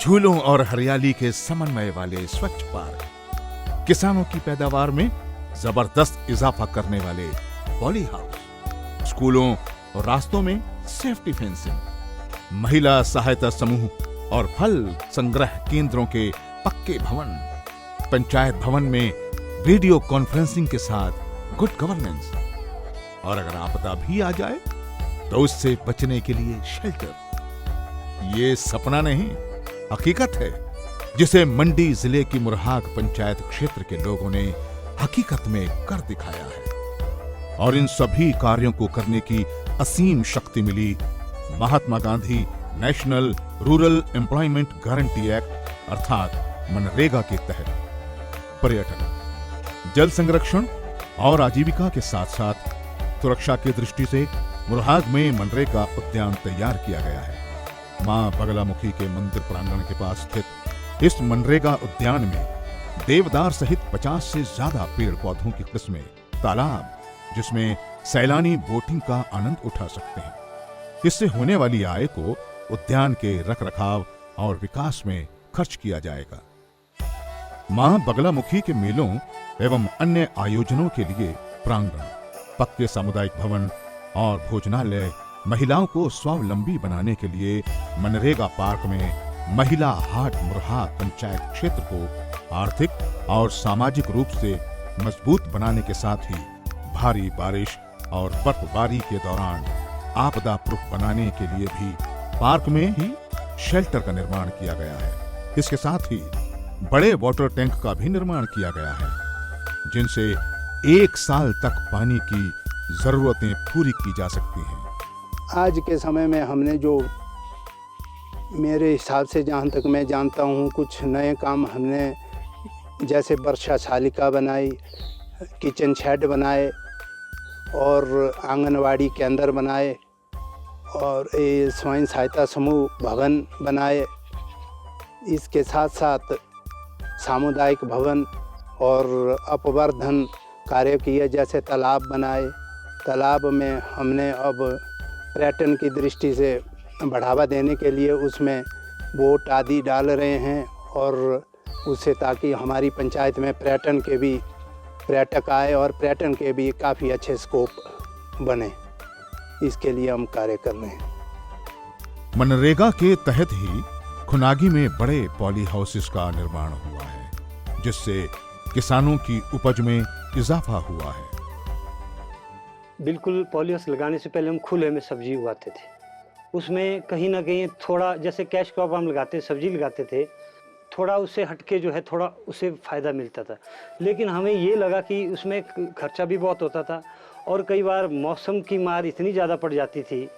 झूलों और हरियाली के समन्वय वाले स्वच्छ पार्क, किसानों की पैदावार में जबरदस्त इजाफा करने वाले पॉली हाउस, स्कूलों और रास्तों में सेफ्टी फेंसिंग, महिला सहायता समूह और फल संग्रह केंद्रों के पक्के भवन, पंचायत भवन में वीडियो कॉन्फ्रेंसिंग के साथ गुड गवर्नेंस, और अगर आपदा भी आ जाए तो उससे बचने के लिए शेल्टर। ये सपना नहीं, हकीकत है, जिसे मंडी जिले की मुरहाग पंचायत क्षेत्र के लोगों ने हकीकत में कर दिखाया है। और इन सभी कार्यों को करने की असीम शक्ति मिली Mahatma Gandhi National Rural Employment Guarantee Act अर्थात मनरेगा के तहत। पर्यटन, जल संरक्षण और आजीविका के साथ साथ सुरक्षा की दृष्टि से मुरहाग में मनरेगा उद्यान तैयार किया गया है। मां बगलामुखी के मंदिर प्रांगण के पास स्थित इस मनरेगा उद्यान में देवदार सहित 50 से ज्यादा पेड़ पौधों की किस्में, तालाब जिसमें सैलानी बोटिंग का आनंद उठा सकते हैं। इससे होने वाली आय को उद्यान के रखरखाव और विकास में खर्च किया जाएगा। मां बगलामुखी के मेलों एवं अन्य आयोजनों के लिए प्रांगण, पक्के सामुदायिक भवन और भोजनालय, महिलाओं को स्वावलंबी बनाने के लिए मनरेगा पार्क में महिला हाट मुरहाग पंचायत क्षेत्र को आर्थिक और सामाजिक रूप से मजबूत बनाने के साथ ही भारी बारिश और बर्फबारी के दौरान आपदा प्रूफ बनाने के लिए भी पार्क में ही शेल्टर का निर्माण किया गया है। इसके साथ ही बड़े वाटर टैंक का भी निर्माण किया गया है, जिनसे 1 साल तक पानी की जरूरतें पूरी की जा सकती हैं। आज के समय में हमने जो, मेरे हिसाब से जहाँ तक मैं जानता हूँ, कुछ नए काम हमने जैसे वर्षा शालिका बनाई, किचन शेड बनाए और आंगनवाड़ी केंद्र बनाए और ये स्वयं सहायता समूह भवन बनाए। इसके साथ साथ सामुदायिक भवन और अपवर्धन कार्य किए, जैसे तालाब बनाए। तालाब में हमने अब पर्यटन की दृष्टि से बढ़ावा देने के लिए उसमें बोट आदि डाल रहे हैं और उससे ताकि हमारी पंचायत में पर्यटक आए और पर्यटन के भी काफ़ी अच्छे स्कोप बने, इसके लिए हम कार्य कर रहे हैं। मनरेगा के तहत ही खुनागी में बड़े पॉली हाउसेस का निर्माण हुआ है, जिससे किसानों की उपज में इजाफा हुआ है। बिल्कुल, पॉली हाउस लगाने से पहले हम खुले में सब्जी उगाते थे। उसमें कहीं ना कहीं थोड़ा, जैसे कैश क्रॉप हम लगाते, सब्जी लगाते थे, थोड़ा उससे हटके जो है थोड़ा उससे फ़ायदा मिलता था। लेकिन हमें ये लगा कि उसमें खर्चा भी बहुत होता था और कई बार मौसम की मार इतनी ज़्यादा पड़ जाती थी,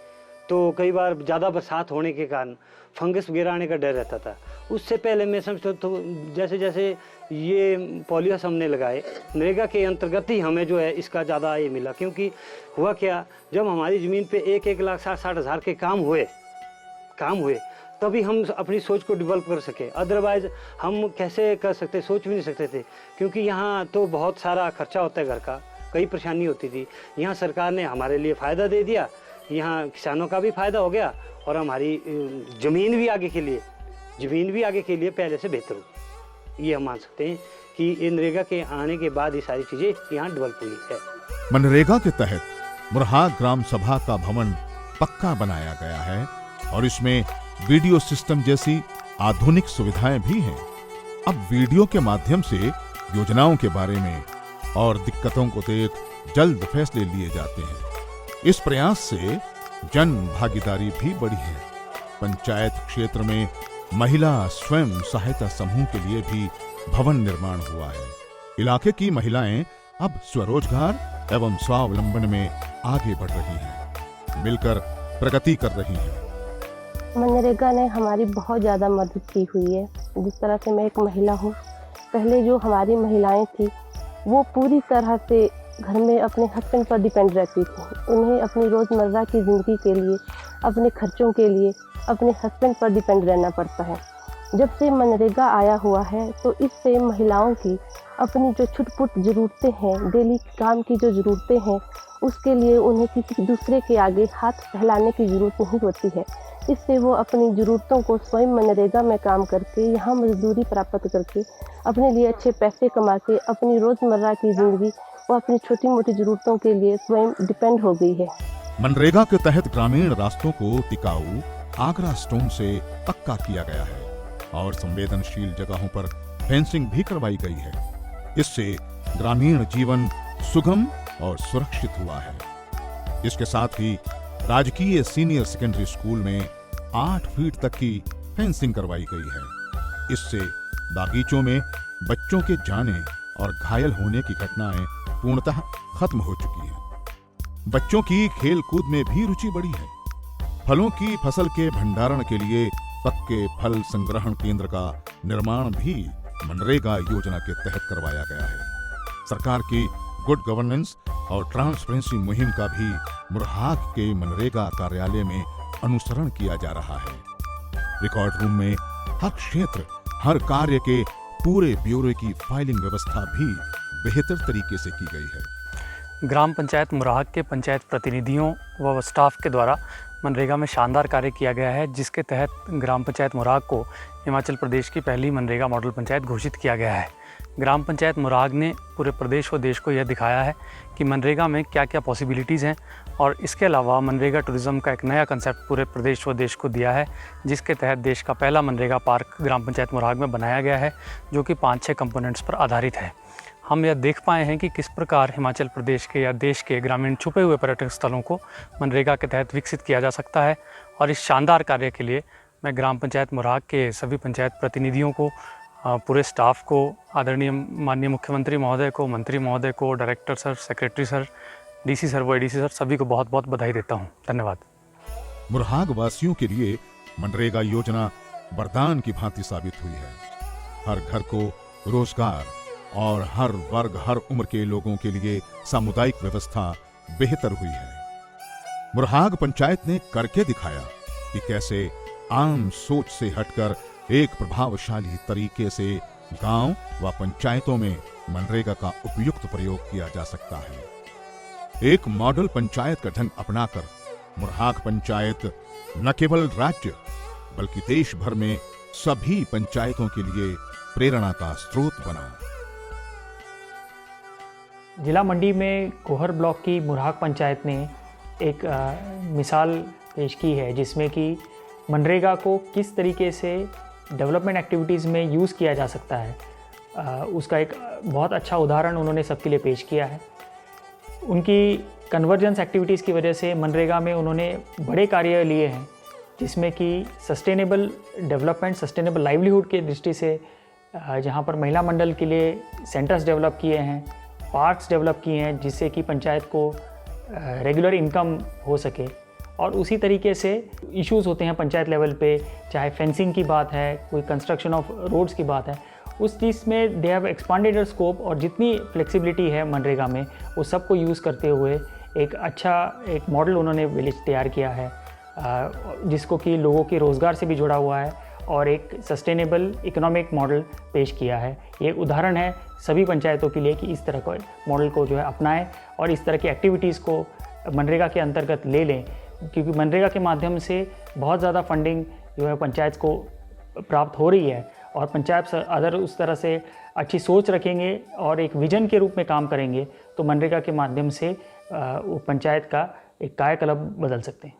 तो कई बार ज़्यादा बरसात होने के कारण फंगस वगैरह आने का डर रहता था। उससे पहले मैं समझता तो जैसे जैसे ये पॉली हाउस हमने लगाए, नरेगा के अंतर्गत ही हमें जो है इसका ज़्यादा ये मिला। क्योंकि हुआ क्या, जब हमारी ज़मीन पे 1,60,60,000 के काम हुए तभी हम अपनी सोच को डेवलप कर सके। अदरवाइज़ हम कैसे कर सकते, सोच भी नहीं सकते थे, क्योंकि यहाँ तो बहुत सारा खर्चा होता है घर का, कई परेशानी होती थी। यहाँ सरकार ने हमारे लिए फ़ायदा दे दिया, यहाँ किसानों का भी फ़ायदा हो गया और हमारी ज़मीन भी आगे के लिए पहले से बेहतर हो। ये हम मान सकते हैं कि नरेगा के आने के बाद ये सारी चीज़ें यहाँ डेवलप हुई है। मनरेगा के तहत मुरहाग ग्राम सभा का भवन पक्का बनाया गया है और इसमें वीडियो सिस्टम जैसी आधुनिक सुविधाएं भी हैं। अब वीडियो के माध्यम से योजनाओं के बारे में और दिक्कतों को देख जल्द फैसले लिए जाते हैं। इस प्रयास से जन भागीदारी भी बढ़ी है। पंचायत क्षेत्र में महिला स्वयं सहायता समूह के लिए भी भवन निर्माण हुआ है। इलाके की महिलाएं अब स्वरोजगार एवं स्वावलंबन में आगे बढ़ रही हैं, मिलकर प्रगति कर रही हैं। मनरेगा ने हमारी बहुत ज़्यादा मदद की हुई है। जिस तरह से मैं एक महिला हूँ, पहले जो हमारी महिलाएं थी वो पूरी तरह से घर में अपने हस्बैंड पर डिपेंड रहती थी। उन्हें अपनी रोज़मर्रा की ज़िंदगी के लिए, अपने खर्चों के लिए अपने हस्बैंड पर डिपेंड रहना पड़ता है। जब से मनरेगा आया हुआ है तो इससे महिलाओं की अपनी जो छुटपुट ज़रूरतें हैं, डेली काम की जो ज़रूरतें हैं, उसके लिए उन्हें किसी दूसरे के आगे हाथ फैलाने की ज़रूरत नहीं होती है। इससे वो अपनी ज़रूरतों को स्वयं मनरेगा में काम करके यहाँ मजदूरी प्राप्त करके अपने लिए अच्छे पैसे कमा के अपनी रोज़मर्रा की ज़िंदगी वो अपनी छोटी मोटी ज़रूरतों के लिए स्वयं डिपेंड हो गई है। मनरेगा के तहत ग्रामीण रास्तों को टिकाऊ आगरा स्टोन से पक्का किया गया है और संवेदनशील जगहों पर फेंसिंग भी करवाई गई है। इससे ग्रामीण जीवन सुगम और सुरक्षित हुआ है। इसके साथ ही राजकीय सीनियर सेकेंडरी स्कूल में 8 फीट तक की फेंसिंग करवाई गई है। इससे बागीचों में बच्चों के जाने और घायल होने की घटनाएं पूर्णतः खत्म हो चुकी हैं। बच्चों की खेल कूद में भी रुचि बढ़ी है। फलों की फसल के भंडारण के लिए पक्के फल संग्रहण केंद्र का निर्माण भी मनरेगा योजना के तहत करवाया गया है। सरकार की गुड गवर्नेंस और ट्रांसपेरेंसी मुहिम का भी मुरहाग के मनरेगा कार्यालय में अनुसरण किया जा रहा है। रिकॉर्ड रूम में हर क्षेत्र, हर कार्य के पूरे ब्यौरे की फाइलिंग व्यवस्था भी बेहतर तरीके से की गई है। ग्राम पंचायत मुरहाग के पंचायत प्रतिनिधियों व स्टाफ के द्वारा मनरेगा में शानदार कार्य किया गया है, जिसके तहत ग्राम पंचायत मुरहाग को हिमाचल प्रदेश की पहली मनरेगा मॉडल पंचायत घोषित किया गया है। ग्राम पंचायत मुरहाग ने पूरे प्रदेश व देश को यह दिखाया है कि मनरेगा में क्या क्या पॉसिबिलिटीज़ हैं, और इसके अलावा मनरेगा टूरिज़्म का एक नया कंसेप्ट पूरे प्रदेश व देश को दिया है, जिसके तहत देश का पहला मनरेगा पार्क ग्राम पंचायत मुरहाग में बनाया गया है, जो कि 5-6 कंपोनेंट्स पर आधारित है। हम यह देख पाए हैं कि किस प्रकार हिमाचल प्रदेश के या देश के ग्रामीण छुपे हुए पर्यटक स्थलों को मनरेगा के तहत विकसित किया जा सकता है। और इस शानदार कार्य के लिए मैं ग्राम पंचायत मुरहाग के सभी पंचायत प्रतिनिधियों को, पूरे स्टाफ को, आदरणीय माननीय मुख्यमंत्री महोदय को, मंत्री महोदय को, director sir, secretary sir, DC sir व एडीसी सर, सभी को बहुत बहुत बधाई देता हूँ। धन्यवाद। मुरहाग वासियों के लिए मनरेगा योजना वरदान की भांति साबित हुई है। हर घर को रोजगार और हर वर्ग, हर उम्र के लोगों के लिए सामुदायिक व्यवस्था बेहतर हुई है। मुरहाग पंचायत ने करके दिखाया कि कैसे आम सोच से हटकर एक प्रभावशाली तरीके से गांव व पंचायतों में मनरेगा का उपयुक्त प्रयोग किया जा सकता है। एक मॉडल पंचायत का ढंग अपनाकर मुरहाग पंचायत न केवल राज्य बल्कि देश भर में सभी पंचायतों के लिए प्रेरणा का स्रोत बना। जिला मंडी में कोहर ब्लॉक की मुरहाग पंचायत ने एक मिसाल पेश की है, जिसमें कि मनरेगा को किस तरीके से डेवलपमेंट एक्टिविटीज़ में यूज़ किया जा सकता है। उसका एक बहुत अच्छा उदाहरण उन्होंने सबके लिए पेश किया है। उनकी कन्वर्जेंस एक्टिविटीज़ की वजह से मनरेगा में उन्होंने बड़े कार्य लिए हैं, जिसमें कि सस्टेनेबल डेवलपमेंट, सस्टेनेबल लाइवलीहुड की दृष्टि से जहाँ पर महिला मंडल के लिए सेंटर्स डेवलप किए हैं, पार्क्स डेवलप किए हैं, जिससे कि पंचायत को रेगुलर इनकम हो सके। और उसी तरीके से इश्यूज़ होते हैं पंचायत लेवल पे, चाहे फेंसिंग की बात है, कोई कंस्ट्रक्शन ऑफ रोड्स की बात है, उस चीज़ में दे हैव एक्सपांडेड स्कोप। और जितनी फ्लेक्सिबिलिटी है मनरेगा में, वो सबको यूज़ करते हुए एक अच्छा एक मॉडल उन्होंने विलेज तैयार किया है, जिसको कि लोगों के रोज़गार से भी जुड़ा हुआ है और एक सस्टेनेबल इकोनॉमिक मॉडल पेश किया है। ये उदाहरण है सभी पंचायतों के लिए कि इस तरह का मॉडल को जो है अपनाएं और इस तरह की एक्टिविटीज़ को मनरेगा के अंतर्गत ले लें, क्योंकि मनरेगा के माध्यम से बहुत ज़्यादा फंडिंग जो है पंचायत को प्राप्त हो रही है। और पंचायत अगर उस तरह से अच्छी सोच रखेंगे और एक विजन के रूप में काम करेंगे, तो मनरेगा के माध्यम से पंचायत का एक कायाकल्प बदल सकते हैं।